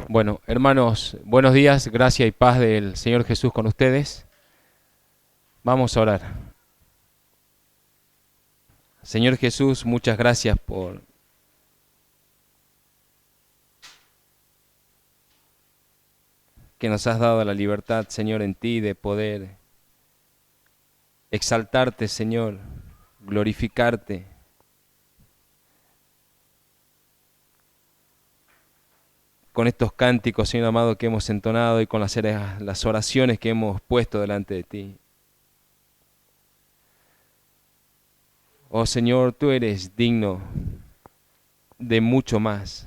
Bueno, hermanos, buenos días, gracia y paz del Señor Jesús con ustedes. Vamos a orar. Señor Jesús, muchas gracias por que nos has dado la libertad, Señor, en ti de poder exaltarte, Señor, glorificarte. Con estos cánticos, Señor amado, que hemos entonado y con las oraciones que hemos puesto delante de ti. Oh Señor, tú eres digno de mucho más.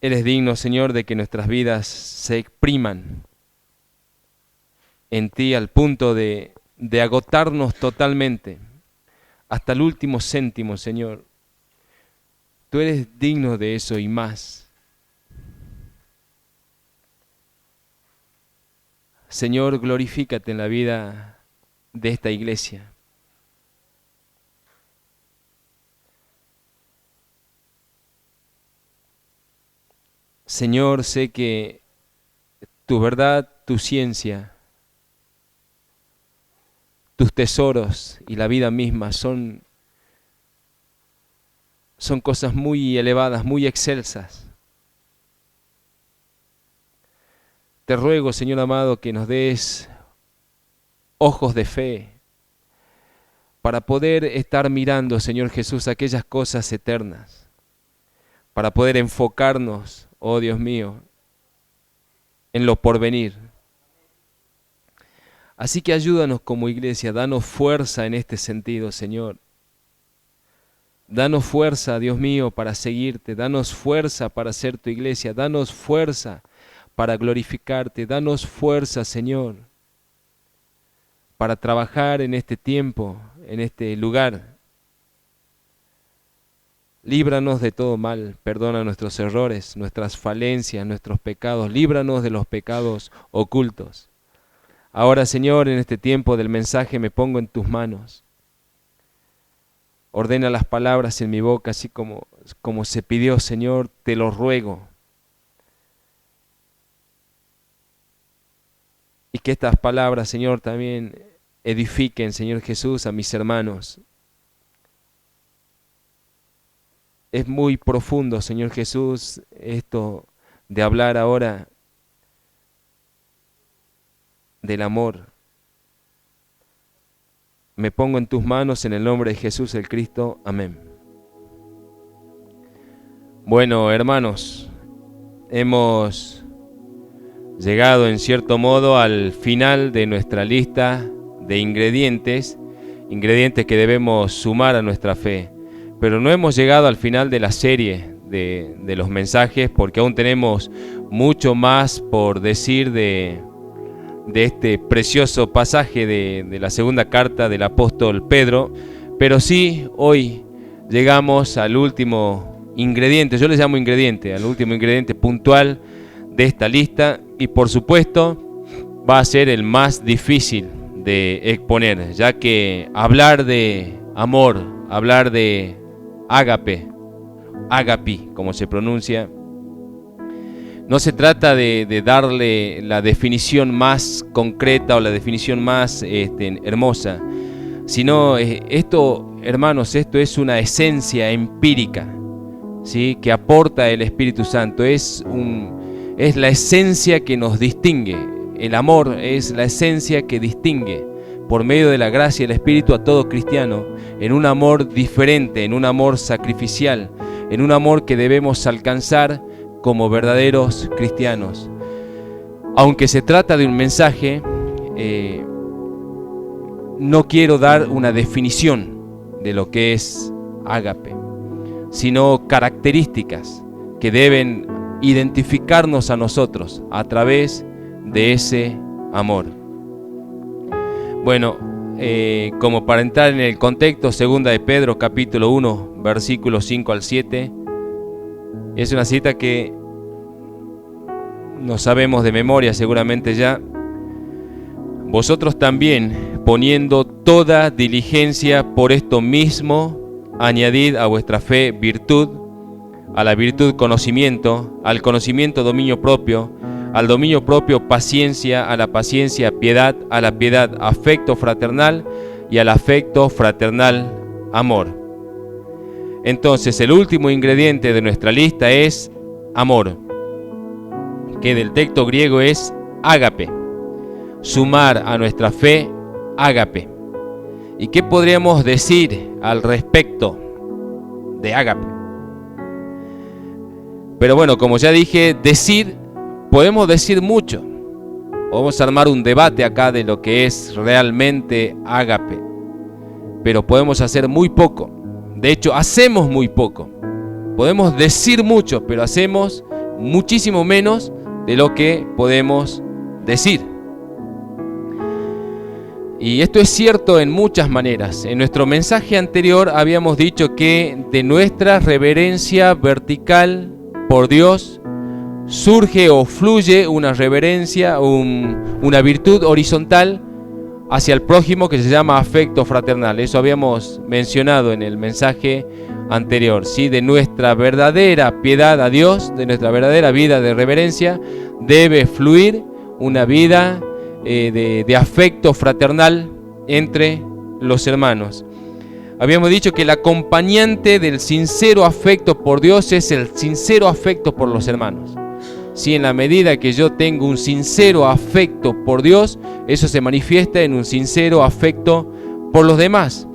Eres digno, Señor, de que nuestras vidas se expriman en ti al punto de agotarnos totalmente, hasta el último céntimo, Señor. Tú eres digno de eso y más. Señor, glorifícate en la vida de esta iglesia. Señor, sé que tu verdad, tu ciencia, tus tesoros y la vida misma son cosas muy elevadas, muy excelsas. Te ruego, Señor amado, que nos des ojos de fe para poder estar mirando, Señor Jesús, aquellas cosas eternas, para poder enfocarnos, oh Dios mío, en lo porvenir. Así que ayúdanos como iglesia, danos fuerza en este sentido, Señor. Danos fuerza, Dios mío, para seguirte, danos fuerza para ser tu iglesia, danos fuerza para glorificarte, danos fuerza, Señor, para trabajar en este tiempo, en este lugar. Líbranos de todo mal, perdona nuestros errores, nuestras falencias, nuestros pecados, líbranos de los pecados ocultos. Ahora, Señor, en este tiempo del mensaje me pongo en tus manos. Ordena las palabras en mi boca, así como se pidió, Señor, te lo ruego. Y que estas palabras, Señor, también edifiquen, Señor Jesús, a mis hermanos. Es muy profundo, Señor Jesús, esto de hablar ahora del amor. Me pongo en tus manos en el nombre de Jesús el Cristo. Amén. Bueno, hermanos, hemos llegado en cierto modo al final de nuestra lista de ingredientes que debemos sumar a nuestra fe. Pero no hemos llegado al final de la serie de los mensajes, porque aún tenemos mucho más por decir de este precioso pasaje de la segunda carta del apóstol Pedro. Pero sí, hoy llegamos al último ingrediente, yo le llamo ingrediente, al último ingrediente puntual de esta lista, y por supuesto va a ser el más difícil de exponer, ya que hablar de amor, hablar de ágape, ágapi, como se pronuncia, no se trata de darle la definición más concreta o la definición más hermosa, sino esto, hermanos, esto es una esencia empírica, ¿sí?, que aporta el Espíritu Santo. Es la esencia que nos distingue. El amor es la esencia que distingue, por medio de la gracia del Espíritu, a todo cristiano, en un amor diferente, en un amor sacrificial, en un amor que debemos alcanzar como verdaderos cristianos. Aunque se trata de un mensaje, no quiero dar una definición de lo que es ágape, sino características que deben identificarnos a nosotros a través de ese amor. Bueno, como para entrar en el contexto, segunda de Pedro capítulo 1, versículos 5 al 7. Es una cita que no sabemos de memoria seguramente ya. Vosotros también, poniendo toda diligencia por esto mismo, añadid a vuestra fe virtud, a la virtud conocimiento, al conocimiento dominio propio, al dominio propio paciencia, a la paciencia piedad, a la piedad afecto fraternal y al afecto fraternal amor. Entonces el último ingrediente de nuestra lista es amor, que del texto griego es ágape. Sumar a nuestra fe ágape. ¿Y qué podríamos decir al respecto de ágape? Pero bueno, como ya dije, podemos decir mucho. Vamos a armar un debate acá de lo que es realmente ágape. Pero podemos hacer muy poco. De hecho, hacemos muy poco. Podemos decir mucho, pero hacemos muchísimo menos de lo que podemos decir. Y esto es cierto en muchas maneras. En nuestro mensaje anterior habíamos dicho que de nuestra reverencia vertical por Dios surge o fluye una reverencia, una virtud horizontal hacia el prójimo que se llama afecto fraternal. Eso habíamos mencionado en el mensaje anterior, ¿sí? De nuestra verdadera piedad a Dios, de nuestra verdadera vida de reverencia, debe fluir una vida de afecto fraternal entre los hermanos. Habíamos dicho que el acompañante del sincero afecto por Dios es el sincero afecto por los hermanos. Si en la medida que yo tengo un sincero afecto por Dios, eso se manifiesta en un sincero afecto por los demás.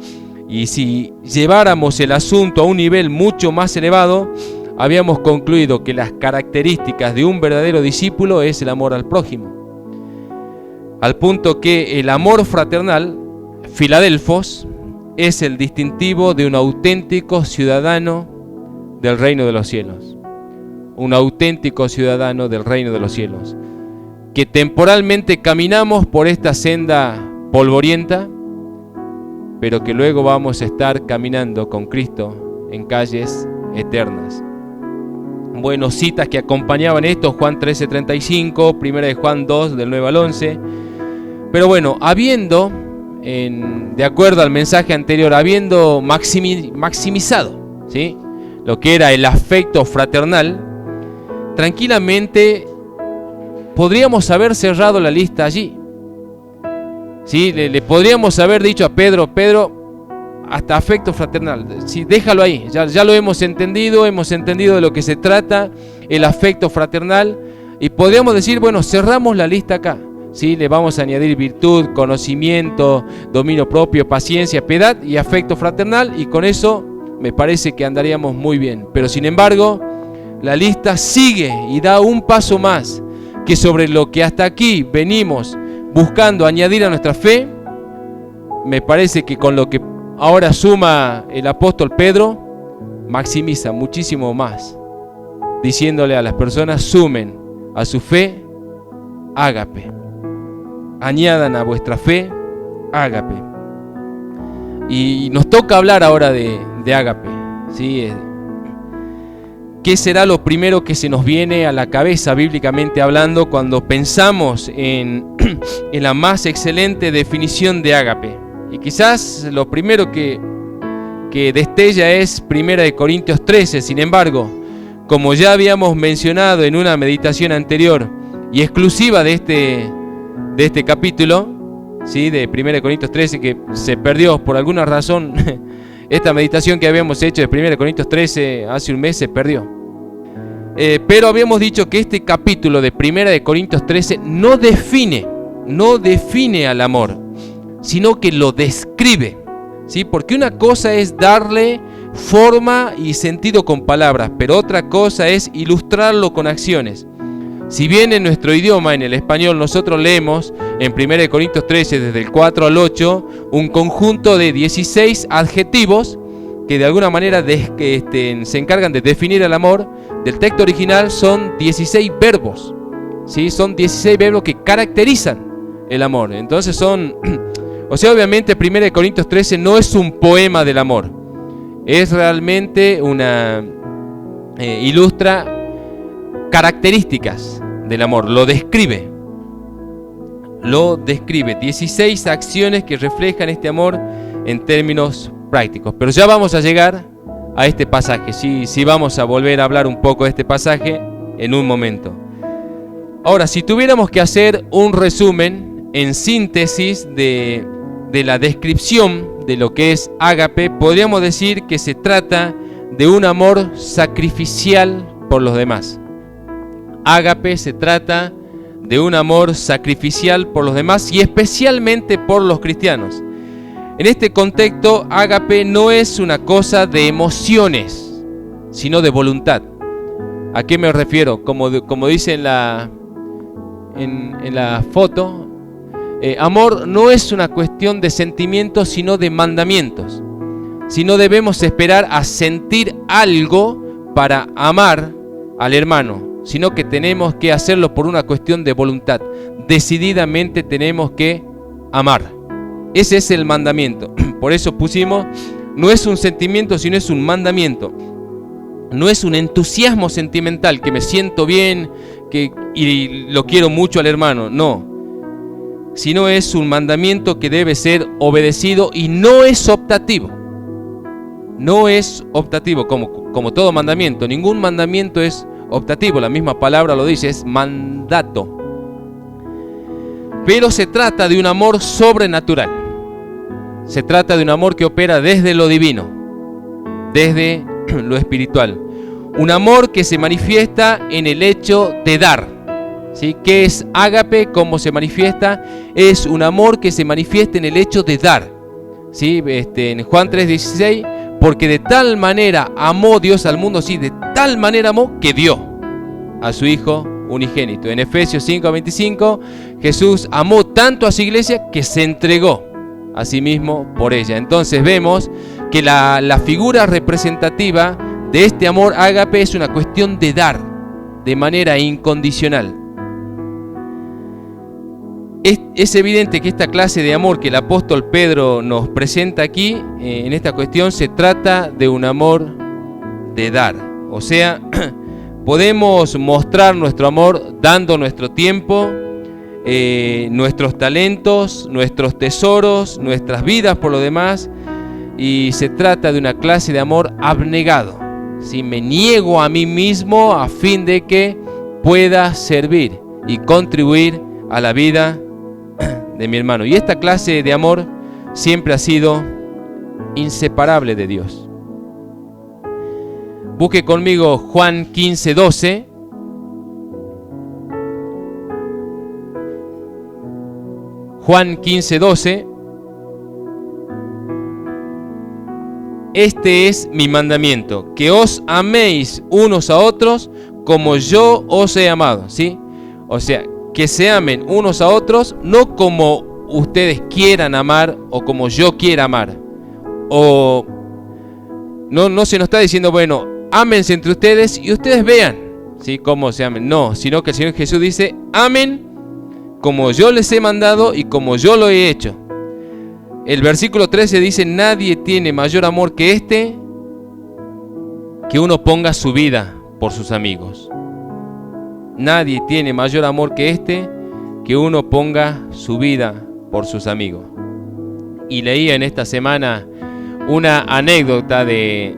Y si lleváramos el asunto a un nivel mucho más elevado, habíamos concluido que las características de un verdadero discípulo es el amor al prójimo. Al punto que el amor fraternal, Filadelfos, es el distintivo de un auténtico ciudadano del reino de los cielos. Un auténtico ciudadano del reino de los cielos. Que temporalmente caminamos por esta senda polvorienta, pero que luego vamos a estar caminando con Cristo en calles eternas. Bueno, citas que acompañaban esto: Juan 13:35, primera de Juan 2, del 9 al 11. Pero bueno, de acuerdo al mensaje anterior, habiendo maximizado, ¿sí?, lo que era el afecto fraternal, tranquilamente podríamos haber cerrado la lista allí. ¿Sí? Le podríamos haber dicho a Pedro, hasta afecto fraternal, sí, déjalo ahí, ya lo hemos entendido de lo que se trata, el afecto fraternal, y podríamos decir, bueno, cerramos la lista acá. ¿Sí? Le vamos a añadir virtud, conocimiento, dominio propio, paciencia, piedad y afecto fraternal, y con eso me parece que andaríamos muy bien. Pero sin embargo, la lista sigue y da un paso más, que sobre lo que hasta aquí venimos buscando añadir a nuestra fe, me parece que con lo que ahora suma el apóstol Pedro, maximiza muchísimo más, diciéndole a las personas: sumen a su fe ágape, añadan a vuestra fe ágape. Y nos toca hablar ahora de ágape, ¿sí? ¿Qué será lo primero que se nos viene a la cabeza bíblicamente hablando cuando pensamos en la más excelente definición de ágape? Y quizás lo primero que destella es 1 Corintios 13. Sin embargo, como ya habíamos mencionado en una meditación anterior y exclusiva de este capítulo, ¿sí?, de 1 Corintios 13, que se perdió por alguna razón, esta meditación que habíamos hecho de 1 Corintios 13 hace un mes se perdió. Pero habíamos dicho que este capítulo de 1 Corintios 13 no define al amor, sino que lo describe, ¿sí? Porque una cosa es darle forma y sentido con palabras, pero otra cosa es ilustrarlo con acciones. Si bien en nuestro idioma, en el español, nosotros leemos en 1 Corintios 13, desde el 4 al 8, un conjunto de 16 adjetivos que de alguna manera se encargan de definir el amor. Del texto original son 16 verbos, ¿sí? Son 16 verbos que caracterizan el amor. Entonces obviamente 1 Corintios 13 no es un poema del amor. Es realmente ilustra características del amor, lo describe. 16 acciones que reflejan este amor en términos prácticos. Pero ya vamos a llegar a este pasaje. Sí, vamos a volver a hablar un poco de este pasaje en un momento. Ahora, si tuviéramos que hacer un resumen en síntesis de la descripción de lo que es ágape, podríamos decir que se trata de un amor sacrificial por los demás. Ágape se trata de un amor sacrificial por los demás y especialmente por los cristianos. En este contexto, ágape no es una cosa de emociones, sino de voluntad. ¿A qué me refiero? Como dice en la foto, amor no es una cuestión de sentimientos, sino de mandamientos. Si no debemos esperar a sentir algo para amar al hermano, sino que tenemos que hacerlo por una cuestión de voluntad. Decididamente tenemos que amar. Ese es el mandamiento. Por eso pusimos, no es un sentimiento, sino es un mandamiento. No es un entusiasmo sentimental, que me siento bien y lo quiero mucho al hermano. No. Sino es un mandamiento que debe ser obedecido y no es optativo. No es optativo, como todo mandamiento. Ningún mandamiento es optativo, la misma palabra lo dice, es mandato. Pero se trata de un amor sobrenatural. Se trata de un amor que opera desde lo divino, desde lo espiritual. Un amor que se manifiesta en el hecho de dar. ¿Sí? ¿Qué es ágape? ¿Cómo se manifiesta? Es un amor que se manifiesta en el hecho de dar. ¿Sí? En Juan 3:16, porque de tal manera amó Dios al mundo, sí, de tal manera amó que dio a su Hijo unigénito. En Efesios 5:25, Jesús amó tanto a su iglesia que se entregó a sí mismo por ella. Entonces vemos que la figura representativa de este amor ágape es una cuestión de dar de manera incondicional. Es evidente que esta clase de amor que el apóstol Pedro nos presenta aquí, en esta cuestión, se trata de un amor de dar. O sea, podemos mostrar nuestro amor dando nuestro tiempo, nuestros talentos, nuestros tesoros, nuestras vidas por lo demás. Y se trata de una clase de amor abnegado. Si me niego a mí mismo a fin de que pueda servir y contribuir a la vida de mi hermano. Y esta clase de amor siempre ha sido inseparable de Dios. Busque conmigo Juan 15:12. Juan 15:12. Este es mi mandamiento, que os améis unos a otros como yo os he amado, ¿sí? O sea, que se amen unos a otros, no como ustedes quieran amar o como yo quiera amar. O no se nos está diciendo, bueno, ámense entre ustedes y ustedes vean, ¿sí?, cómo se amen. No, sino que el Señor Jesús dice, amen como yo les he mandado y como yo lo he hecho. El versículo 13 dice, nadie tiene mayor amor que este, que uno ponga su vida por sus amigos. Nadie tiene mayor amor que este, que uno ponga su vida por sus amigos. Y leía en esta semana una anécdota de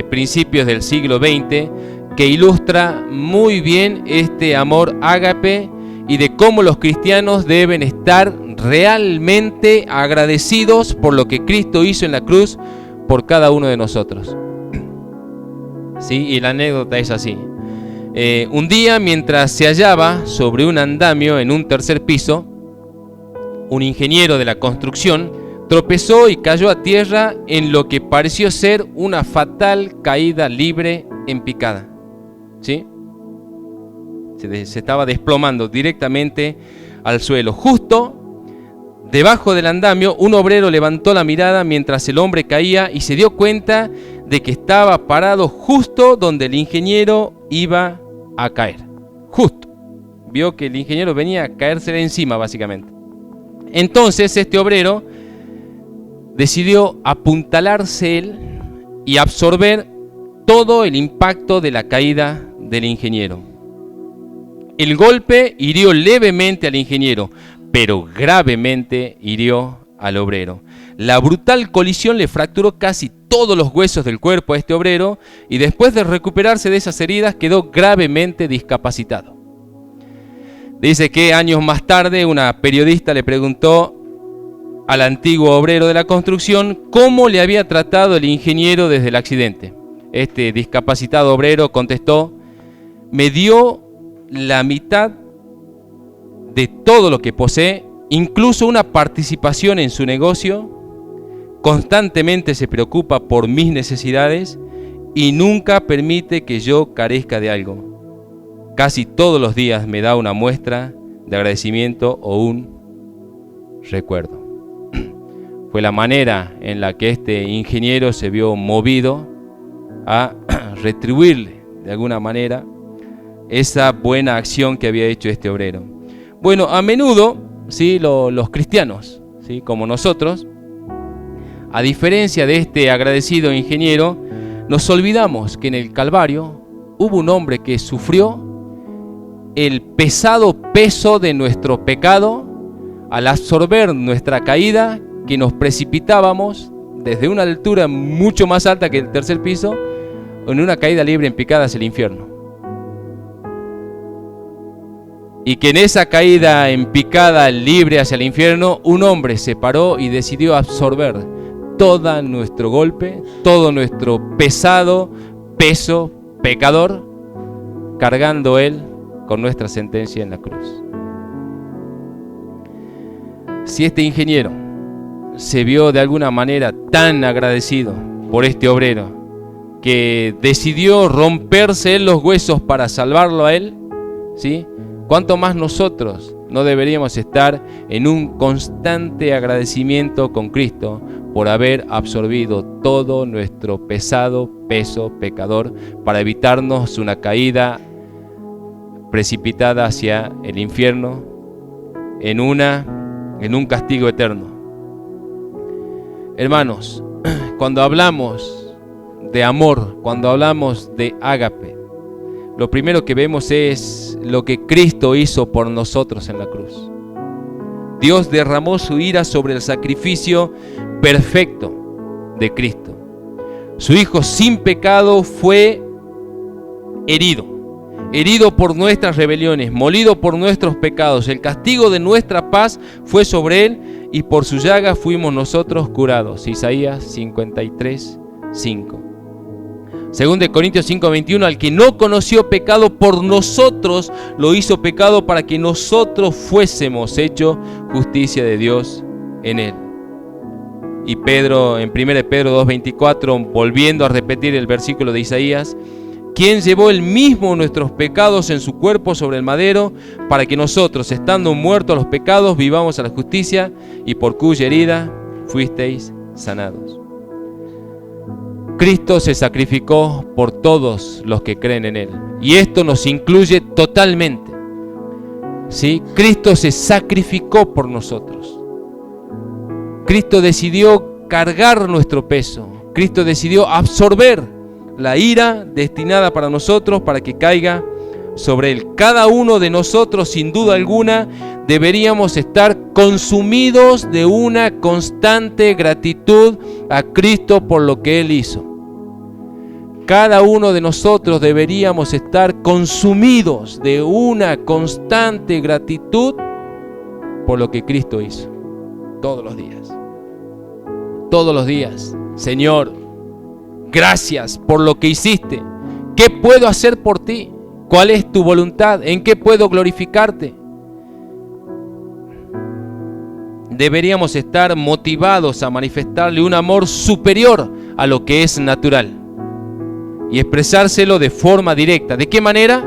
principios del siglo XX que ilustra muy bien este amor ágape y de cómo los cristianos deben estar realmente agradecidos por lo que Cristo hizo en la cruz por cada uno de nosotros. ¿Sí? Y la anécdota es así. Un día, mientras se hallaba sobre un andamio en un tercer piso, un ingeniero de la construcción tropezó y cayó a tierra en lo que pareció ser una fatal caída libre en picada. ¿Sí? Se estaba desplomando directamente al suelo. Justo debajo del andamio, un obrero levantó la mirada mientras el hombre caía y se dio cuenta de que estaba parado justo donde el ingeniero iba a caer. Justo. Vio que el ingeniero venía a caérsele encima, básicamente. Entonces este obrero decidió apuntalarse él y absorber todo el impacto de la caída del ingeniero. El golpe hirió levemente al ingeniero, pero gravemente hirió al obrero. La brutal colisión le fracturó casi todos los huesos del cuerpo a este obrero y después de recuperarse de esas heridas quedó gravemente discapacitado. Dice que años más tarde una periodista le preguntó al antiguo obrero de la construcción cómo le había tratado el ingeniero desde el accidente. Este discapacitado obrero contestó: me dio la mitad de todo lo que posee, incluso una participación en su negocio, constantemente se preocupa por mis necesidades y nunca permite que yo carezca de algo. Casi todos los días me da una muestra de agradecimiento o un recuerdo. Fue la manera en la que este ingeniero se vio movido a retribuirle de alguna manera esa buena acción que había hecho este obrero. Bueno, a menudo, ¿sí?, los cristianos, ¿sí?, como nosotros, a diferencia de este agradecido ingeniero, nos olvidamos que en el Calvario hubo un hombre que sufrió el pesado peso de nuestro pecado al absorber nuestra caída, que nos precipitábamos desde una altura mucho más alta que el tercer piso, en una caída libre en picada hacia el infierno. Y que en esa caída en picada libre hacia el infierno, un hombre se paró y decidió absorber todo nuestro golpe, todo nuestro pesado peso pecador, cargando él con nuestra sentencia en la cruz. Si este ingeniero se vio de alguna manera tan agradecido por este obrero que decidió romperse los huesos para salvarlo a él, ¿sí?, ¿cuánto más nosotros no deberíamos estar en un constante agradecimiento con Cristo por haber absorbido todo nuestro pesado peso pecador para evitarnos una caída precipitada hacia el infierno en un castigo eterno? Hermanos, cuando hablamos de amor, cuando hablamos de ágape, lo primero que vemos es lo que Cristo hizo por nosotros en la cruz. Dios derramó su ira sobre el sacrificio perfecto de Cristo. Su Hijo sin pecado fue herido por nuestras rebeliones, molido por nuestros pecados. El castigo de nuestra paz fue sobre él y por su llaga fuimos nosotros curados. Isaías 53, 5. Según de Corintios 5:21, al que no conoció pecado, por nosotros lo hizo pecado para que nosotros fuésemos hecho justicia de Dios en él. Y Pedro, en 1 Pedro 2:24, volviendo a repetir el versículo de Isaías, quien llevó él mismo nuestros pecados en su cuerpo sobre el madero, para que nosotros, estando muertos a los pecados, vivamos a la justicia, y por cuya herida fuisteis sanados. Cristo se sacrificó por todos los que creen en él, y esto nos incluye totalmente, ¿sí? Cristo se sacrificó por nosotros. Cristo decidió cargar nuestro peso. Cristo decidió absorber la ira destinada para nosotros, para que caiga sobre él. Cada uno de nosotros, sin duda alguna, deberíamos estar consumidos de una constante gratitud a Cristo por lo que él hizo. Cada uno de nosotros deberíamos estar consumidos de una constante gratitud por lo que Cristo hizo. Todos los días. Todos los días. Señor, gracias por lo que hiciste. ¿Qué puedo hacer por ti? ¿Cuál es tu voluntad? ¿En qué puedo glorificarte? Deberíamos estar motivados a manifestarle un amor superior a lo que es natural y expresárselo de forma directa. ¿De qué manera?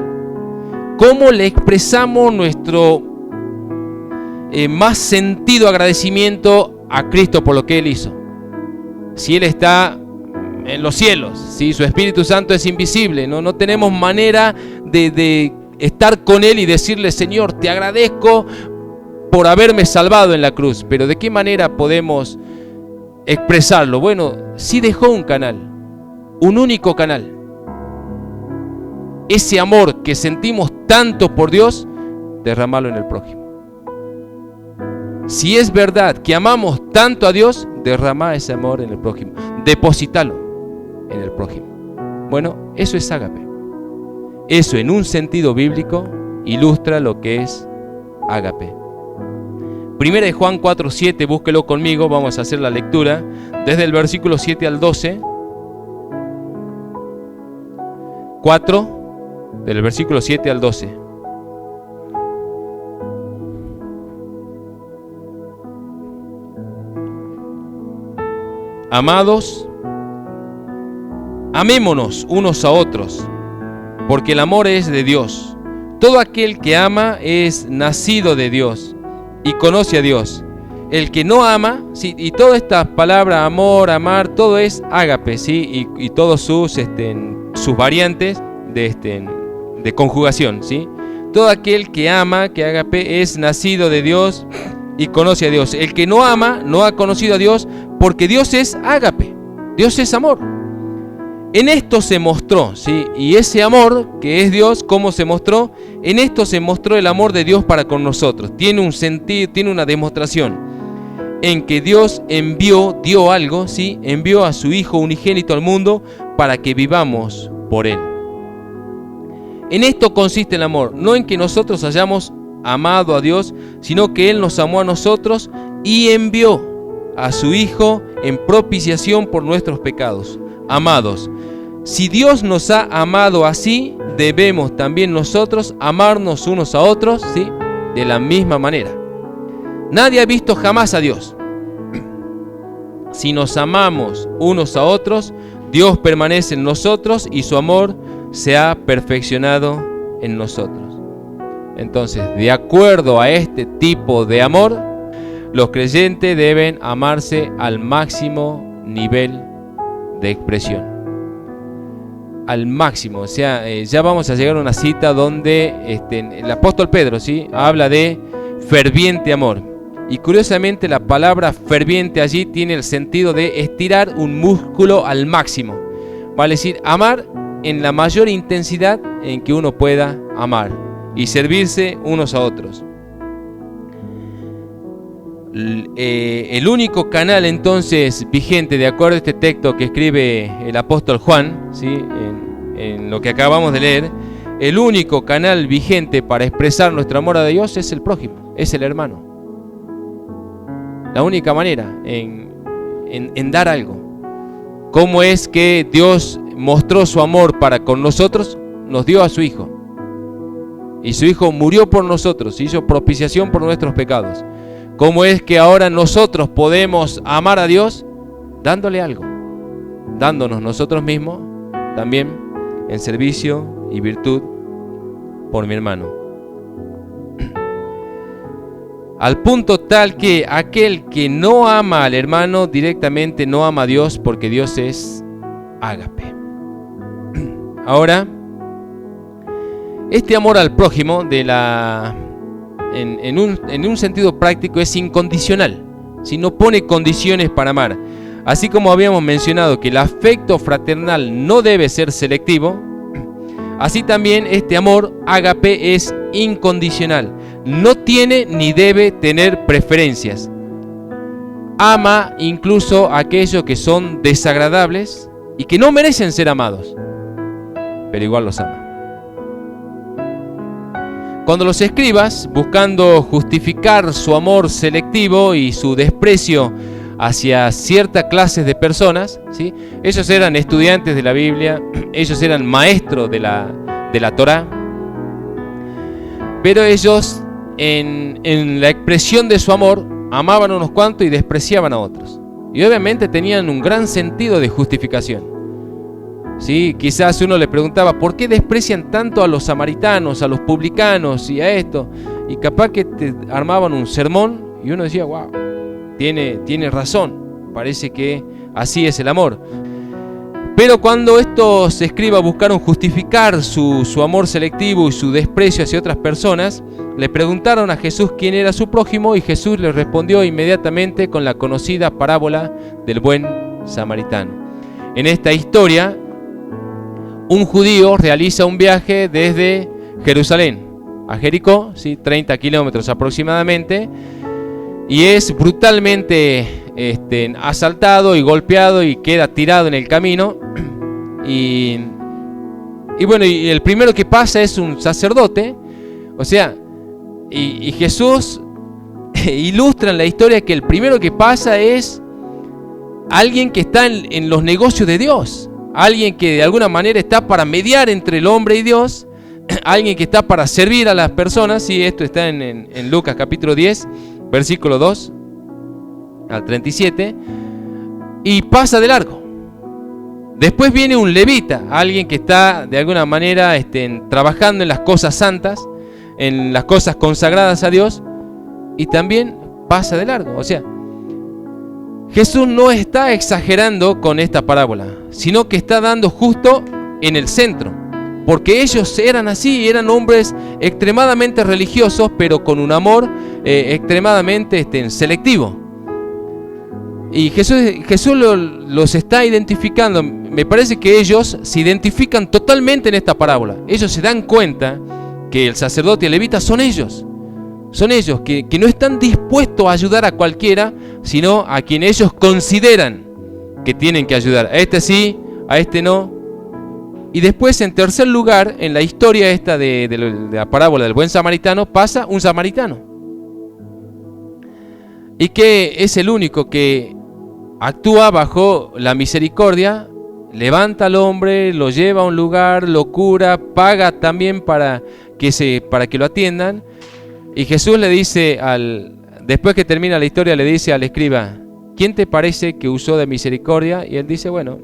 ¿Cómo le expresamos nuestro más sentido agradecimiento a Cristo por lo que él hizo? Si él está en los cielos, si su Espíritu Santo es invisible, no tenemos manera de estar con él y decirle: Señor, te agradezco por haberme salvado en la cruz. Pero ¿de qué manera podemos expresarlo? Bueno, sí dejó un canal. un único canal. Ese amor que sentimos tanto por Dios, derramarlo en el prójimo. Si es verdad que amamos tanto a Dios, derrama ese amor en el prójimo. Deposítalo en el prójimo. Bueno, eso es ágape. Eso en un sentido bíblico ilustra lo que es ágape. Primera de Juan 4:7, búsquelo conmigo, vamos a hacer la lectura desde el versículo 7 al 12. 4, del versículo 7 al 12. Amados, amémonos unos a otros, porque el amor es de Dios. Todo aquel que ama es nacido de Dios y conoce a Dios. El que no ama, ¿sí? Y toda esta palabra amor, amar, todo es ágape, ¿sí? Y todos sus variantes de conjugación, ¿sí? Todo aquel que ama, que ágape, es nacido de Dios y conoce a Dios. El que no ama no ha conocido a Dios, porque Dios es ágape, Dios es amor. En esto se mostró, ¿sí? Y ese amor que es Dios, ¿cómo se mostró? En esto se mostró el amor de Dios para con nosotros. Tiene un sentido, tiene una demostración en que Dios dio algo, ¿sí? Envió a su Hijo unigénito al mundo para que vivamos por Él. En esto consiste el amor, no en que nosotros hayamos amado a Dios, sino que Él nos amó a nosotros y envió a su Hijo en propiciación por nuestros pecados. Amados, si Dios nos ha amado así, debemos también nosotros amarnos unos a otros, ¿sí? De la misma manera. Nadie ha visto jamás a Dios. Si nos amamos unos a otros, Dios permanece en nosotros y su amor se ha perfeccionado en nosotros. Entonces, de acuerdo a este tipo de amor, los creyentes deben amarse al máximo nivel de expresión. Al máximo, o sea, ya vamos a llegar a una cita donde el apóstol Pedro, ¿sí? Habla de ferviente amor. Y curiosamente la palabra ferviente allí tiene el sentido de estirar un músculo al máximo. Vale decir, amar en la mayor intensidad en que uno pueda amar y servirse unos a otros. El único canal entonces vigente, de acuerdo a este texto que escribe el apóstol Juan, ¿sí? en lo que acabamos de leer, el único canal vigente para expresar nuestro amor a Dios es el prójimo, es el hermano. La única manera en dar algo. ¿Cómo es que Dios mostró su amor para con nosotros? Nos dio a su Hijo. Y su Hijo murió por nosotros, hizo propiciación por nuestros pecados. ¿Cómo es que ahora nosotros podemos amar a Dios? Dándole algo, dándonos nosotros mismos también en servicio y virtud por mi hermano. Al punto tal que aquel que no ama al hermano directamente no ama a Dios, porque Dios es ágape. Ahora, este amor al prójimo en un sentido práctico es incondicional, si no pone condiciones para amar. Así como habíamos mencionado que el afecto fraternal no debe ser selectivo, así también este amor ágape es incondicional, no tiene ni debe tener preferencias. Ama incluso a aquellos que son desagradables y que no merecen ser amados, pero igual los ama. Cuando los escribas, buscando justificar su amor selectivo y su desprecio hacia ciertas clases de personas, ¿sí? Ellos eran estudiantes de la Biblia, ellos eran maestros de la Torá, pero ellos en la expresión de su amor amaban a unos cuantos y despreciaban a otros. Y obviamente tenían un gran sentido de justificación. Sí, quizás uno le preguntaba, ¿por qué desprecian tanto a los samaritanos, a los publicanos y a esto? Y capaz que te armaban un sermón y uno decía, wow, tiene razón, parece que así es el amor. Pero cuando estos escribas buscaron justificar su amor selectivo y su desprecio hacia otras personas, le preguntaron a Jesús quién era su prójimo y Jesús les respondió inmediatamente con la conocida parábola del buen samaritano. En esta historia, un judío realiza un viaje desde Jerusalén a Jericó, ¿sí? 30 kilómetros aproximadamente, y es brutalmente asaltado y golpeado y queda tirado en el camino. Y bueno, y el primero que pasa es un sacerdote. O sea, y Jesús ilustra en la historia que el primero que pasa es alguien que está en los negocios de Dios, alguien que de alguna manera está para mediar entre el hombre y Dios, alguien que está para servir a las personas. Y esto está en Lucas capítulo 10, versículo 2 al 37, y pasa de largo. Después viene un levita, alguien que está de alguna manera trabajando en las cosas santas, en las cosas consagradas a Dios, y también pasa de largo. O sea, Jesús no está exagerando con esta parábola, sino que está dando justo en el centro, porque ellos eran así, eran hombres extremadamente religiosos, pero con un amor extremadamente selectivo. Y Jesús los está identificando. Me parece que ellos se identifican totalmente en esta parábola. Ellos se dan cuenta que el sacerdote y el levita son ellos. Son ellos que no están dispuestos a ayudar a cualquiera, sino a quien ellos consideran que tienen que ayudar. A este sí, a este no. Y después, en tercer lugar, en la historia esta de la parábola del buen samaritano, pasa un samaritano. Y que es el único que actúa bajo la misericordia, levanta al hombre, lo lleva a un lugar, lo cura, paga también para que lo atiendan. Y Jesús le dice, después que termina la historia, le dice al escriba: ¿quién te parece que usó de misericordia? Y él dice, bueno,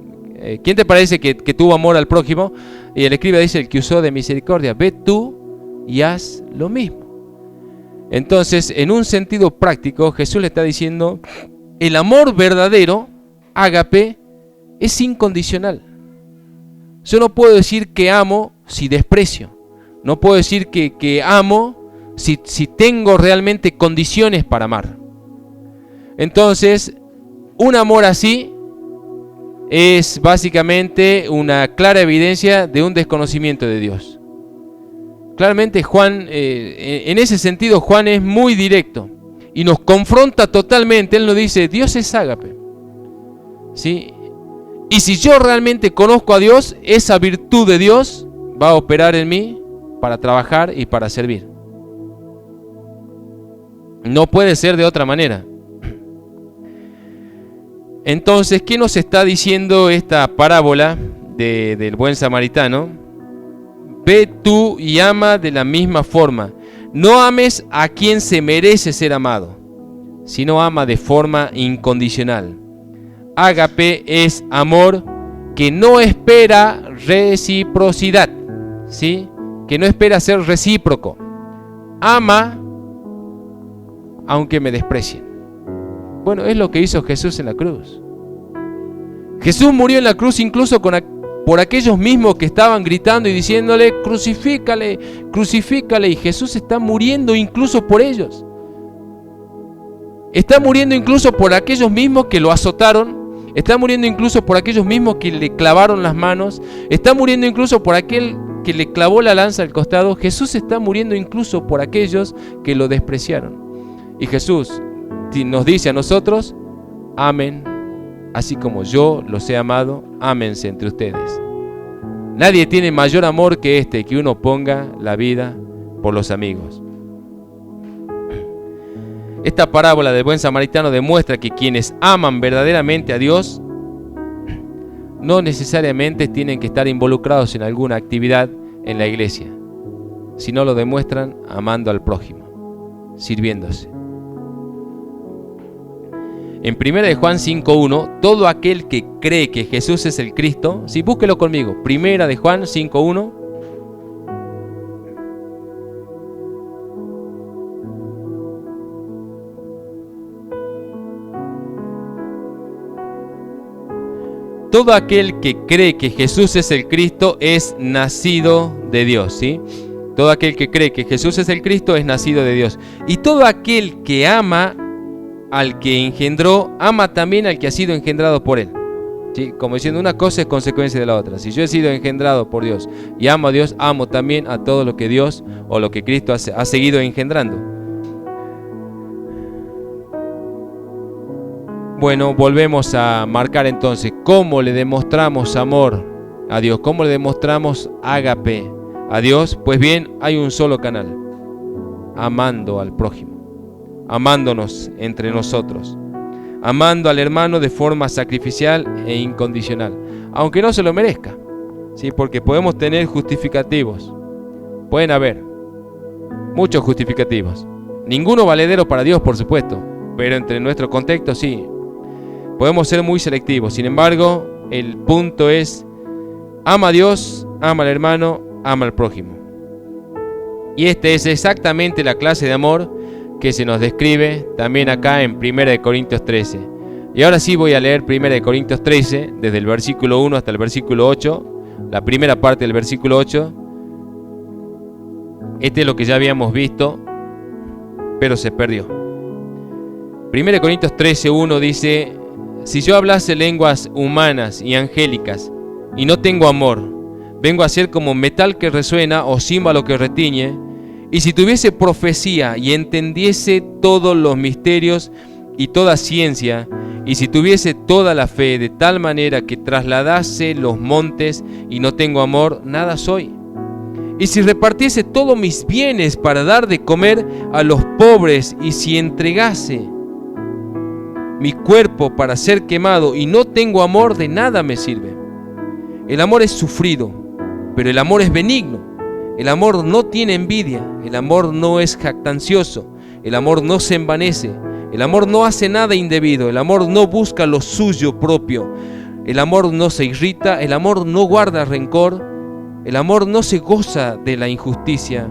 ¿quién te parece que tuvo amor al prójimo? Y el escriba dice, el que usó de misericordia. Ve tú y haz lo mismo. Entonces, en un sentido práctico, Jesús le está diciendo, el amor verdadero, ágape, es incondicional. Yo no puedo decir que amo si desprecio. No puedo decir que amo si tengo realmente condiciones para amar. Entonces, un amor así es básicamente una clara evidencia de un desconocimiento de Dios. Claramente Juan, en ese sentido, Juan es muy directo y nos confronta totalmente. Él nos dice, Dios es ágape, ¿sí? Y si yo realmente conozco a Dios, esa virtud de Dios va a operar en mí para trabajar y para servir. No puede ser de otra manera. Entonces, ¿qué nos está diciendo esta parábola del buen samaritano? Ve tú y ama de la misma forma. No ames a quien se merece ser amado, sino ama de forma incondicional. Ágape es amor que no espera reciprocidad, ¿sí? Que no espera ser recíproco. Ama aunque me desprecien. Bueno, es lo que hizo Jesús en la cruz. Jesús murió en la cruz incluso por aquellos mismos que estaban gritando y diciéndole, crucifícale, crucifícale. Y Jesús está muriendo incluso por ellos. Está muriendo incluso por aquellos mismos que lo azotaron. Está muriendo incluso por aquellos mismos que le clavaron las manos. Está muriendo incluso por aquel que le clavó la lanza al costado. Jesús está muriendo incluso por aquellos que lo despreciaron. Y Jesús nos dice a nosotros, amen, así como yo los he amado, ámense entre ustedes. Nadie tiene mayor amor que que uno ponga la vida por los amigos. Esta parábola del buen samaritano demuestra que quienes aman verdaderamente a Dios no necesariamente tienen que estar involucrados en alguna actividad en la iglesia, sino lo demuestran amando al prójimo, sirviéndose. En 1 de Juan 5.1, todo aquel que cree que Jesús es el Cristo, sí, búsquelo conmigo, 1 de Juan 5.1. Todo aquel que cree que Jesús es el Cristo es nacido de Dios, ¿sí? Todo aquel que cree que Jesús es el Cristo es nacido de Dios. Y todo aquel que ama al que engendró, ama también al que ha sido engendrado por él. ¿Sí? Como diciendo, una cosa es consecuencia de la otra. Si yo he sido engendrado por Dios y amo a Dios, amo también a todo lo que Dios o lo que Cristo ha seguido engendrando. Bueno, volvemos a marcar entonces cómo le demostramos amor a Dios, cómo le demostramos ágape a Dios. Pues bien, hay un solo canal: amando al prójimo, amándonos entre nosotros, amando al hermano de forma sacrificial e incondicional, aunque no se lo merezca, ¿sí? Porque podemos tener justificativos, pueden haber muchos justificativos, ninguno valedero para Dios, por supuesto, pero entre nuestro contexto sí, podemos ser muy selectivos. Sin embargo, el punto es: ama a Dios, ama al hermano, ama al prójimo. Y esta es exactamente la clase de amor que se nos describe también acá en 1 Corintios 13. Y ahora sí voy a leer 1 Corintios 13, desde el versículo 1 hasta el versículo 8, la primera parte del versículo 8. Este es lo que ya habíamos visto, pero se perdió. 1 Corintios 13, 1 dice: si yo hablase lenguas humanas y angélicas y no tengo amor, vengo a ser como metal que resuena o címbalo que retiñe. Y si tuviese profecía y entendiese todos los misterios y toda ciencia, y si tuviese toda la fe de tal manera que trasladase los montes y no tengo amor, nada soy. Y si repartiese todos mis bienes para dar de comer a los pobres, y si entregase mi cuerpo para ser quemado y no tengo amor, de nada me sirve. El amor es sufrido, pero el amor es benigno. El amor no tiene envidia, el amor no es jactancioso, el amor no se envanece, el amor no hace nada indebido, el amor no busca lo suyo propio, el amor no se irrita, el amor no guarda rencor, el amor no se goza de la injusticia,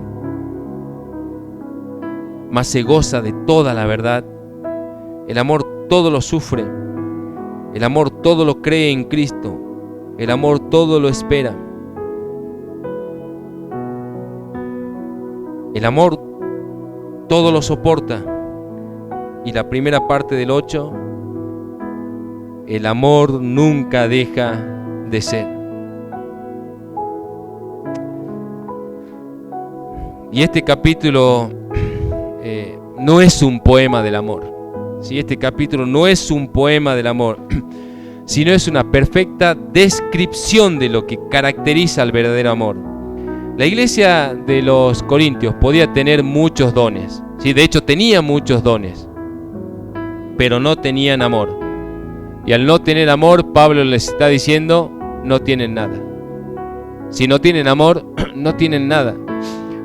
mas se goza de toda la verdad. El amor todo lo sufre, el amor todo lo cree en Cristo, el amor todo lo espera. El amor todo lo soporta. Y la primera parte del 8, el amor nunca deja de ser. Y este capítulo no es un poema del amor. ¿Sí? Este capítulo no es un poema del amor, sino es una perfecta descripción de lo que caracteriza al verdadero amor. La iglesia de los Corintios podía tener muchos dones, ¿sí? De hecho tenía muchos dones, pero no tenían amor. Y al no tener amor, Pablo les está diciendo: no tienen nada. Si no tienen amor, no tienen nada.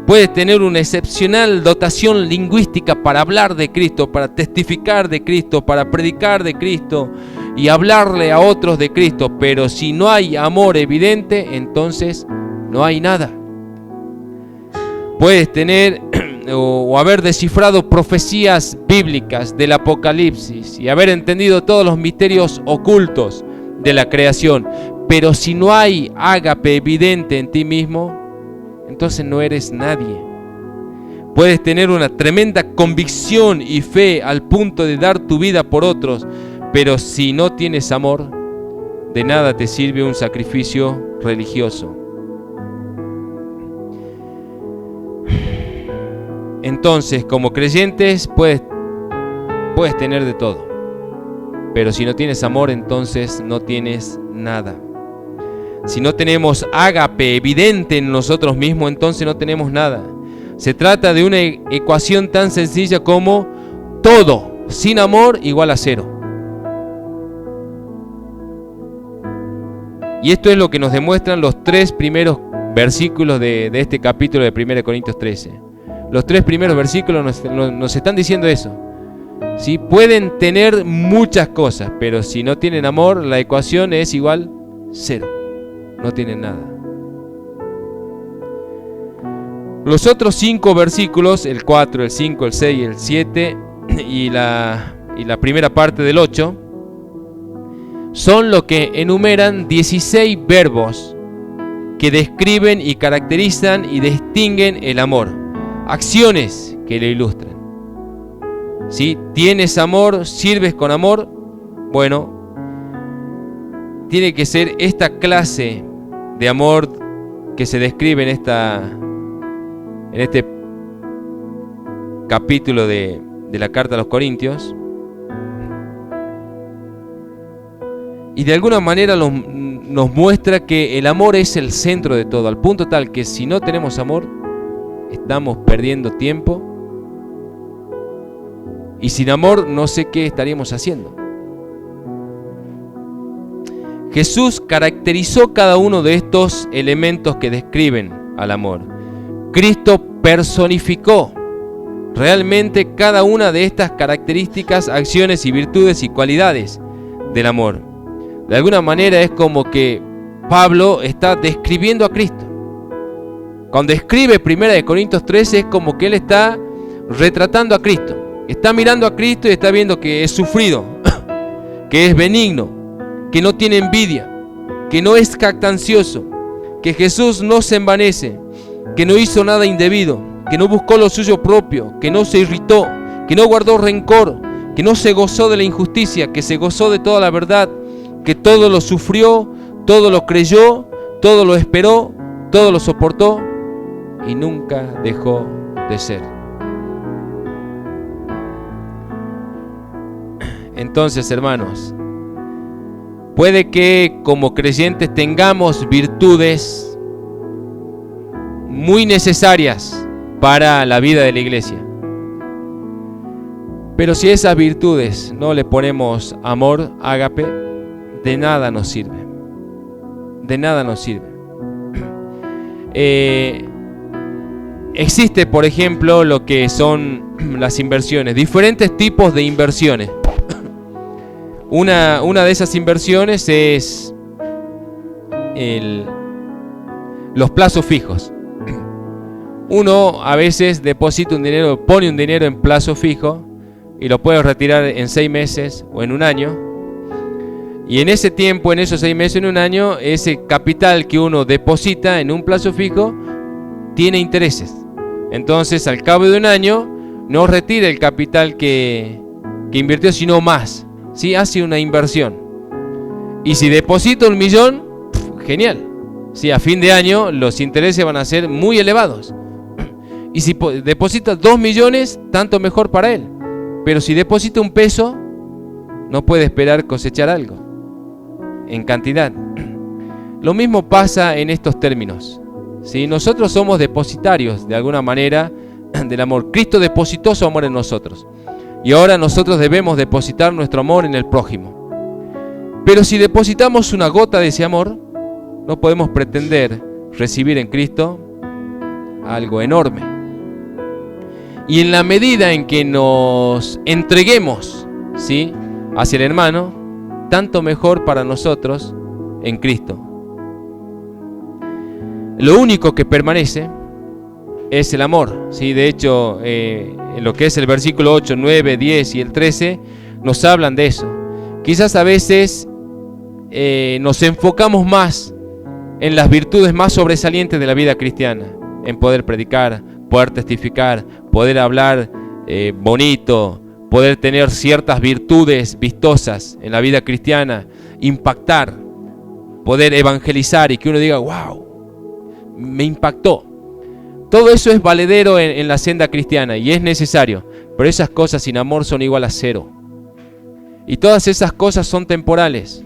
Puedes tener una excepcional dotación lingüística para hablar de Cristo, para testificar de Cristo, para predicar de Cristo y hablarle a otros de Cristo, pero si no hay amor evidente, entonces no hay nada. Puedes tener o haber descifrado profecías bíblicas del Apocalipsis y haber entendido todos los misterios ocultos de la creación, pero si no hay ágape evidente en ti mismo, entonces no eres nadie. Puedes tener una tremenda convicción y fe al punto de dar tu vida por otros, pero si no tienes amor, de nada te sirve un sacrificio religioso. Entonces, como creyentes, puedes tener de todo, pero si no tienes amor, entonces no tienes nada. Si no tenemos ágape evidente en nosotros mismos, entonces no tenemos nada. Se trata de una ecuación tan sencilla como todo sin amor igual a 0. Y esto es lo que nos demuestran los 3 primeros versículos de este capítulo de 1 Corintios 13. Los 3 primeros versículos nos están diciendo eso. ¿Sí? Pueden tener muchas cosas, pero si no tienen amor, la ecuación es igual 0. No tienen nada. Los otros 5 versículos, el 4, el 5, el 6, el 7 y la primera parte del 8, son lo que enumeran 16 verbos que describen y caracterizan y distinguen el amor. Acciones que lo ilustran. ¿Sí? ¿Tienes amor? ¿Sirves con amor? Bueno, tiene que ser esta clase de amor que se describe en este capítulo de la carta a los Corintios. Y de alguna manera nos muestra que el amor es el centro de todo, al punto tal que si no tenemos amor, estamos perdiendo tiempo. Y sin amor no sé qué estaríamos haciendo. Jesús caracterizó cada uno de estos elementos que describen al amor. Cristo personificó realmente cada una de estas características, acciones y virtudes y cualidades del amor. De alguna manera es como que Pablo está describiendo a Cristo. Cuando escribe 1 Corintios 13 es como que él está retratando a Cristo. Está mirando a Cristo y está viendo que es sufrido, que es benigno, que no tiene envidia, que no es jactancioso, que Jesús no se envanece, que no hizo nada indebido, que no buscó lo suyo propio, que no se irritó, que no guardó rencor, que no se gozó de la injusticia, que se gozó de toda la verdad, que todo lo sufrió, todo lo creyó, todo lo esperó, todo lo soportó y nunca dejó de ser. Entonces, hermanos, puede que como creyentes tengamos virtudes muy necesarias para la vida de la iglesia. Pero si esas virtudes no le ponemos amor, ágape, de nada nos sirve. De nada nos sirve. Existe, por ejemplo, lo que son las inversiones, diferentes tipos de inversiones. Una de esas inversiones es los plazos fijos. Uno a veces deposita un dinero, pone un dinero en plazo fijo y lo puede retirar en 6 meses o en un año. Y en ese tiempo, en esos 6 meses, en un año, ese capital que uno deposita en un plazo fijo tiene intereses. Entonces, al cabo de un año, no retira el capital que invirtió, sino más. ¿Sí? Hace una inversión. Y si deposita 1 millón, genial. ¿Sí? A fin de año los intereses van a ser muy elevados. Y si deposita 2 millones, tanto mejor para él. Pero si deposita 1 peso, no puede esperar cosechar algo en cantidad. Lo mismo pasa en estos términos. ¿Sí? Nosotros somos depositarios de alguna manera del amor. Cristo depositó su amor en nosotros. Y ahora nosotros debemos depositar nuestro amor en el prójimo. Pero si depositamos una gota de ese amor, no podemos pretender recibir en Cristo algo enorme. Y en la medida en que nos entreguemos, ¿sí?, hacia el hermano, tanto mejor para nosotros en Cristo. Lo único que permanece es el amor, ¿sí? De hecho, en lo que es el versículo 8, 9, 10 y el 13 nos hablan de eso. Quizás a veces nos enfocamos más en las virtudes más sobresalientes de la vida cristiana, en poder predicar, poder testificar, poder hablar bonito, poder tener ciertas virtudes vistosas en la vida cristiana, impactar, poder evangelizar y que uno diga, wow, me impactó. Todo eso es valedero en la senda cristiana y es necesario, pero esas cosas sin amor son igual a 0. Y todas esas cosas son temporales,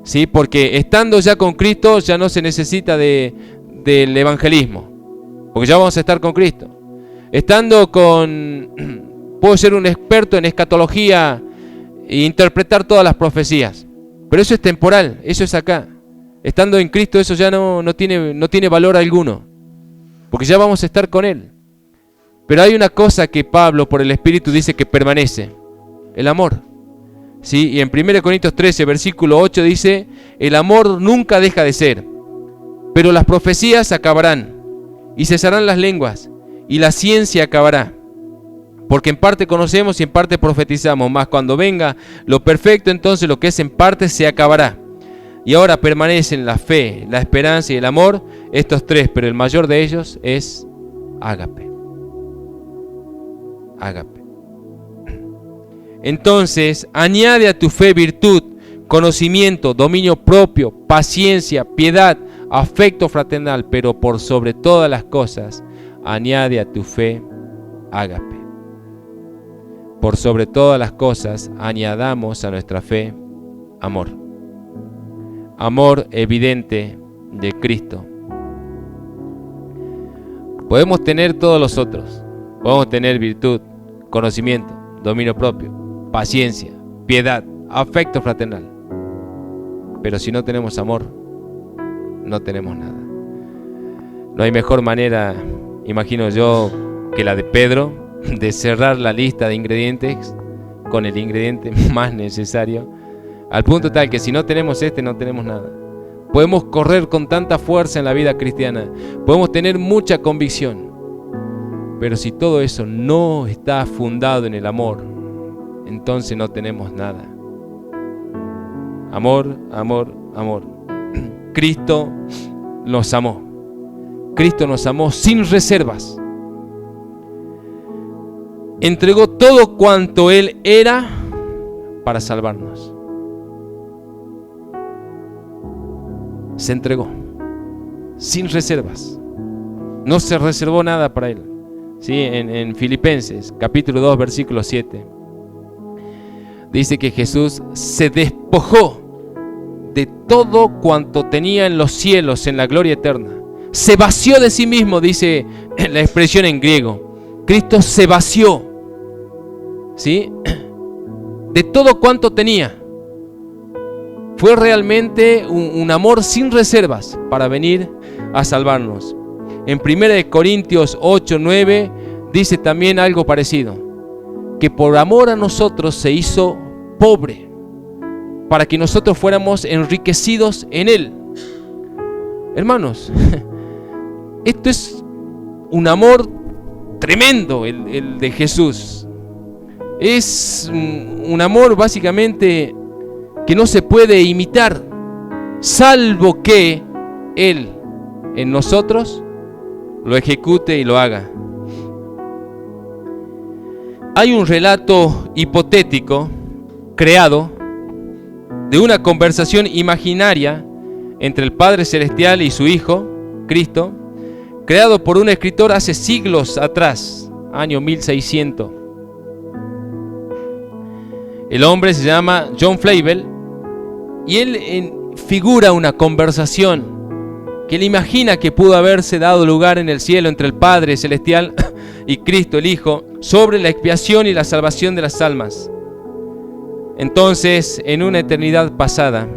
¿sí? Porque estando ya con Cristo ya no se necesita del evangelismo, porque ya vamos a estar con Cristo. Puedo ser un experto en escatología e interpretar todas las profecías, pero eso es temporal, eso es acá. Estando en Cristo eso ya no tiene valor alguno, porque ya vamos a estar con Él. Pero hay una cosa que Pablo por el Espíritu dice que permanece, el amor. ¿Sí? Y en 1 Corintios 13, versículo 8 dice, el amor nunca deja de ser, pero las profecías acabarán, y cesarán las lenguas, y la ciencia acabará. Porque en parte conocemos y en parte profetizamos, mas cuando venga lo perfecto, entonces lo que es en parte se acabará. Y ahora permanecen la fe, la esperanza y el amor, estos 3, pero el mayor de ellos es ágape. Ágape. Entonces, añade a tu fe virtud, conocimiento, dominio propio, paciencia, piedad, afecto fraternal, pero por sobre todas las cosas, añade a tu fe ágape. Por sobre todas las cosas, añadamos a nuestra fe amor. Amor evidente de Cristo. Podemos tener todos los otros. Podemos tener virtud, conocimiento, dominio propio, paciencia, piedad, afecto fraternal. Pero si no tenemos amor, no tenemos nada. No hay mejor manera, imagino yo, que la de Pedro, de cerrar la lista de ingredientes con el ingrediente más necesario, al punto tal que si no tenemos este, no tenemos nada. Podemos correr con tanta fuerza en la vida cristiana, podemos tener mucha convicción, pero si todo eso no está fundado en el amor, entonces no tenemos nada. Amor, amor, amor. Cristo nos amó. Cristo nos amó sin reservas. Entregó todo cuanto Él era para salvarnos. Se entregó sin reservas. No se reservó nada para Él. ¿Sí? En Filipenses capítulo 2 versículo 7 dice que Jesús se despojó de todo cuanto tenía en los cielos, en la gloria eterna. Se vació de sí mismo, dice la expresión en griego. Cristo se vació, ¿sí?, de todo cuanto tenía. Fue realmente un amor sin reservas para venir a salvarnos. En 1 Corintios 8, 9 dice también algo parecido, que por amor a nosotros se hizo pobre, para que nosotros fuéramos enriquecidos en Él. Hermanos, esto es un amor tremendo, el de Jesús. Es un amor básicamente que no se puede imitar, salvo que Él en nosotros lo ejecute y lo haga. Hay un relato hipotético creado de una conversación imaginaria entre el Padre Celestial y su Hijo, Cristo, creado por un escritor hace siglos atrás, año 1600. El hombre se llama John Flavel y él figura una conversación que él imagina que pudo haberse dado lugar en el cielo entre el Padre Celestial y Cristo el Hijo sobre la expiación y la salvación de las almas. Entonces, en una eternidad pasada,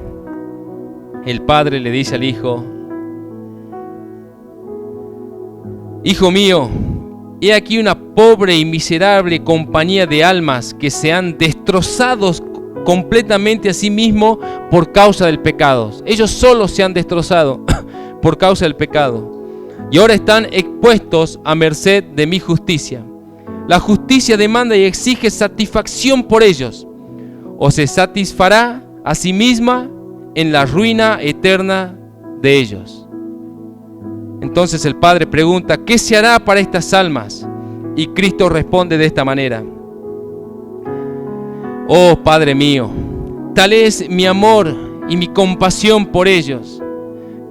el Padre le dice al Hijo: Hijo mío, he aquí una pobre y miserable compañía de almas que se han destrozado completamente a sí mismos por causa del pecado. Ellos solos se han destrozado por causa del pecado y ahora están expuestos a merced de mi justicia. La justicia demanda y exige satisfacción por ellos, o se satisfará a sí misma en la ruina eterna de ellos. Entonces el Padre pregunta: ¿qué se hará para estas almas? Y Cristo responde de esta manera: Oh Padre mío, tal es mi amor y mi compasión por ellos,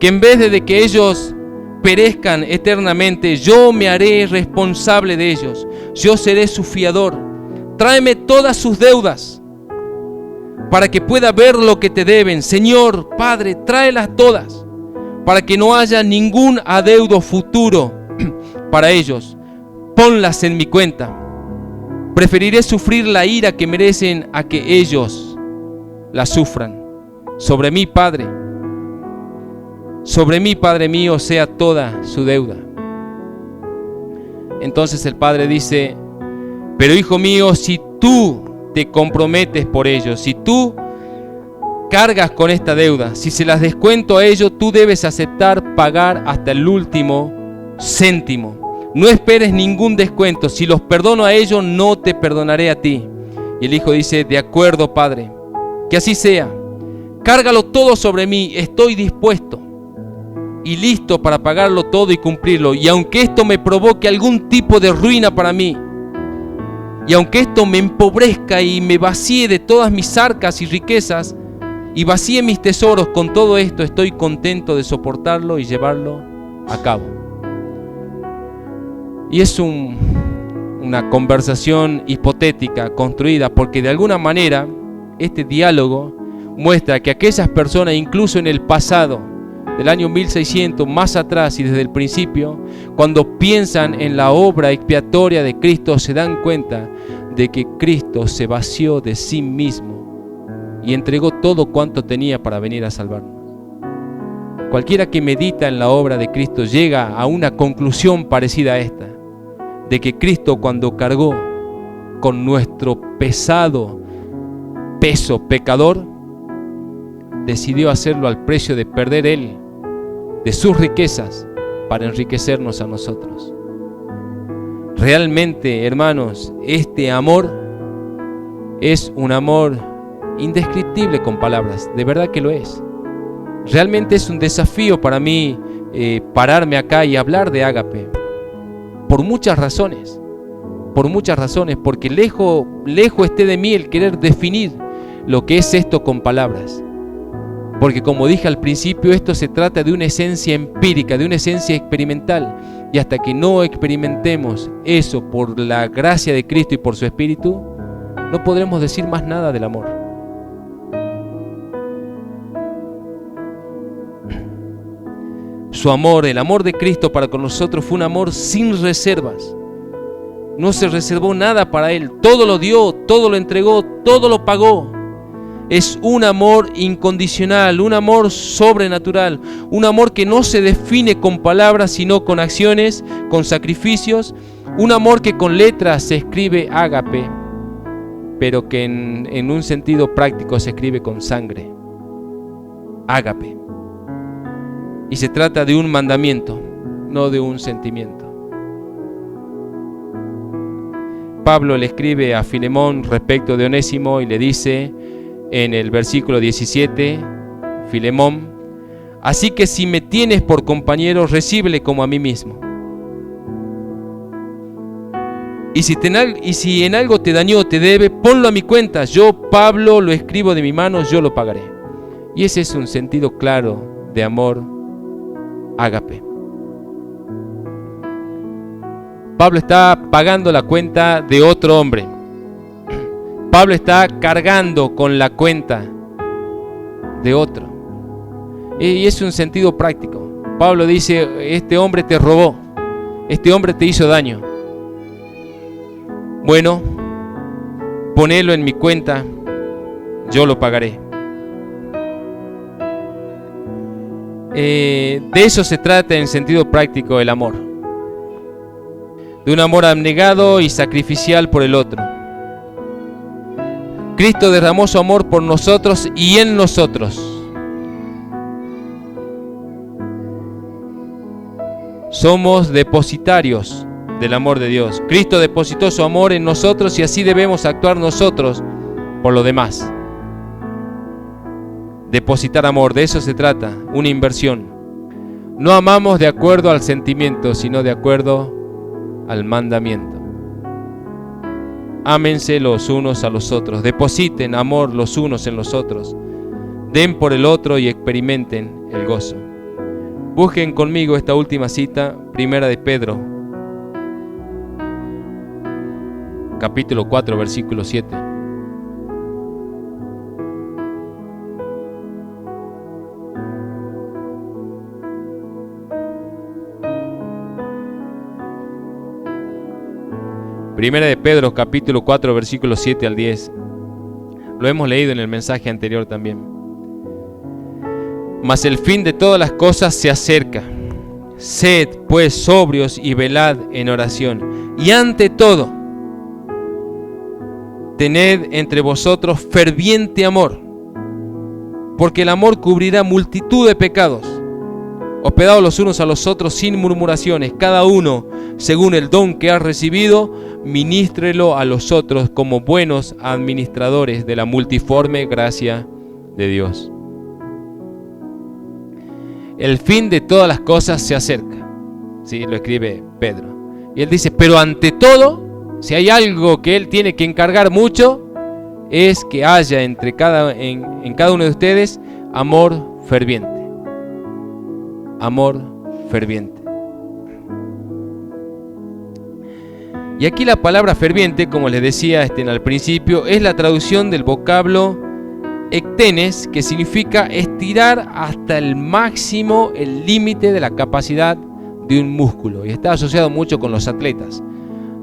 que en vez de que ellos perezcan eternamente, yo me haré responsable de ellos. Yo seré su fiador. Tráeme todas sus deudas para que pueda ver lo que te deben. Señor, Padre, tráelas todas, para que no haya ningún adeudo futuro para ellos. Ponlas en mi cuenta. Preferiré sufrir la ira que merecen a que ellos la sufran. Sobre mí, Padre mío, sea toda su deuda. Entonces el Padre dice: pero hijo mío, si tú te comprometes por ellos, si tú cargas con esta deuda, si se las descuento a ellos, tú debes aceptar pagar hasta el último céntimo. No esperes ningún descuento. Si los perdono a ellos, no te perdonaré a ti. Y el Hijo dice: de acuerdo, Padre, que así sea. Cárgalo todo sobre mí. Estoy dispuesto y listo para pagarlo todo y cumplirlo. Y aunque esto me provoque algún tipo de ruina para mí, y aunque esto me empobrezca y me vacíe de todas mis arcas y riquezas, y vacíe mis tesoros, con todo esto estoy contento de soportarlo y llevarlo a cabo. Y es una conversación hipotética, construida, porque de alguna manera este diálogo muestra que aquellas personas, incluso en el pasado, del año 1600, más atrás y desde el principio, cuando piensan en la obra expiatoria de Cristo, se dan cuenta de que Cristo se vació de sí mismo y entregó todo cuanto tenía para venir a salvarnos. Cualquiera que medita en la obra de Cristo llega a una conclusión parecida a esta, de que Cristo, cuando cargó con nuestro pesado peso pecador, decidió hacerlo al precio de perder Él de sus riquezas para enriquecernos a nosotros. Realmente, hermanos, este amor es un amor indescriptible con palabras, de verdad que lo es. Realmente es un desafío para mí pararme acá y hablar de ágape, por muchas razones, porque lejos esté de mí el querer definir lo que es esto con palabras. Porque como dije al principio, esto se trata de una esencia empírica, de una esencia experimental. Y hasta que no experimentemos eso por la gracia de Cristo y por su Espíritu, no podremos decir más nada del amor. Su amor, el amor de Cristo para con nosotros fue un amor sin reservas. No se reservó nada para Él. Todo lo dio, todo lo entregó, todo lo pagó. Es un amor incondicional, un amor sobrenatural, un amor que no se define con palabras, sino con acciones, con sacrificios, un amor que con letras se escribe ágape, pero que en un sentido práctico se escribe con sangre, ágape. Y se trata de un mandamiento, no de un sentimiento. Pablo le escribe a Filemón respecto de Onésimo y le dice en el versículo 17, Filemón, así que si me tienes por compañero, recíbele como a mí mismo. Y si en algo te dañó, te debe, ponlo a mi cuenta. Yo, Pablo, lo escribo de mi mano, yo lo pagaré. Y ese es un sentido claro de amor ágape. Pablo está pagando la cuenta de otro hombre. Pablo está cargando con la cuenta de otro. Y es un sentido práctico. Pablo dice, este hombre te robó, este hombre te hizo daño. Bueno, ponelo en mi cuenta, yo lo pagaré. De eso se trata en sentido práctico el amor. De un amor abnegado y sacrificial por el otro. Cristo derramó su amor por nosotros y en nosotros. Somos depositarios del amor de Dios. Cristo depositó su amor en nosotros y así debemos actuar nosotros por lo demás. Depositar amor, de eso se trata, una inversión. No amamos de acuerdo al sentimiento, sino de acuerdo al mandamiento. Ámense los unos a los otros, depositen amor los unos en los otros, den por el otro y experimenten el gozo. Busquen conmigo esta última cita, Primera de Pedro, capítulo 4, versículo 7. Primera de Pedro, capítulo 4, versículo 7 al 10. Lo hemos leído en el mensaje anterior también. Mas el fin de todas las cosas se acerca. Sed, pues, sobrios y velad en oración. Y ante todo, tened entre vosotros ferviente amor, porque el amor cubrirá multitud de pecados. Hospedaos los unos a los otros sin murmuraciones, cada uno según el don que ha recibido, ministrelo a los otros como buenos administradores de la multiforme gracia de Dios. El fin de todas las cosas se acerca. Sí, lo escribe Pedro. Y él dice, pero ante todo, si hay algo que él tiene que encargar mucho, es que haya en cada uno de ustedes amor ferviente. Amor ferviente. Y aquí la palabra ferviente, como les decía al principio, es la traducción del vocablo ektenes, que significa estirar hasta el máximo el límite de la capacidad de un músculo. Y está asociado mucho con los atletas.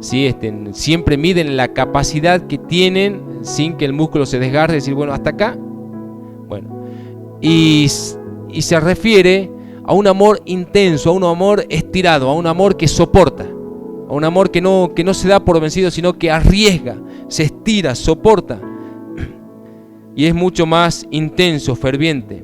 ¿Sí? Siempre miden la capacidad que tienen sin que el músculo se desgarre, decir, bueno, hasta acá. Bueno, y se refiere a un amor intenso, a un amor estirado, a un amor que soporta. A un amor que no se da por vencido, sino que arriesga, se estira, soporta. Y es mucho más intenso, ferviente.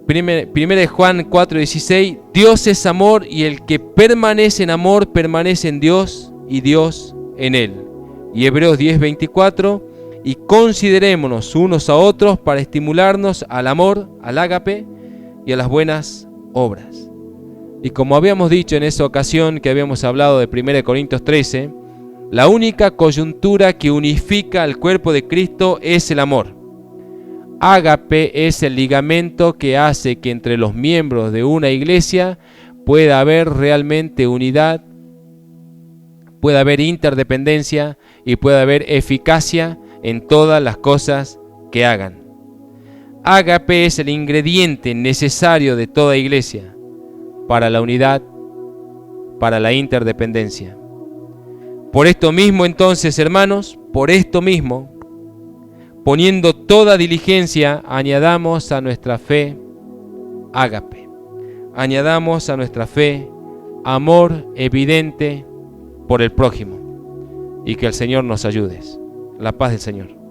Primera de Juan 4:16, Dios es amor y el que permanece en amor permanece en Dios y Dios en él. Y Hebreos 10:24, y considerémonos unos a otros para estimularnos al amor, al ágape y a las buenas obras. Y como habíamos dicho en esa ocasión que habíamos hablado de 1 Corintios 13, la única coyuntura que unifica al cuerpo de Cristo es el amor. Ágape es el ligamento que hace que entre los miembros de una iglesia pueda haber realmente unidad, pueda haber interdependencia y pueda haber eficacia en todas las cosas que hagan. Ágape es el ingrediente necesario de toda iglesia para la unidad, para la interdependencia. Por esto mismo entonces, hermanos, por esto mismo, poniendo toda diligencia, añadamos a nuestra fe ágape. Añadamos a nuestra fe amor evidente por el prójimo. Y que el Señor nos ayude. La paz del Señor.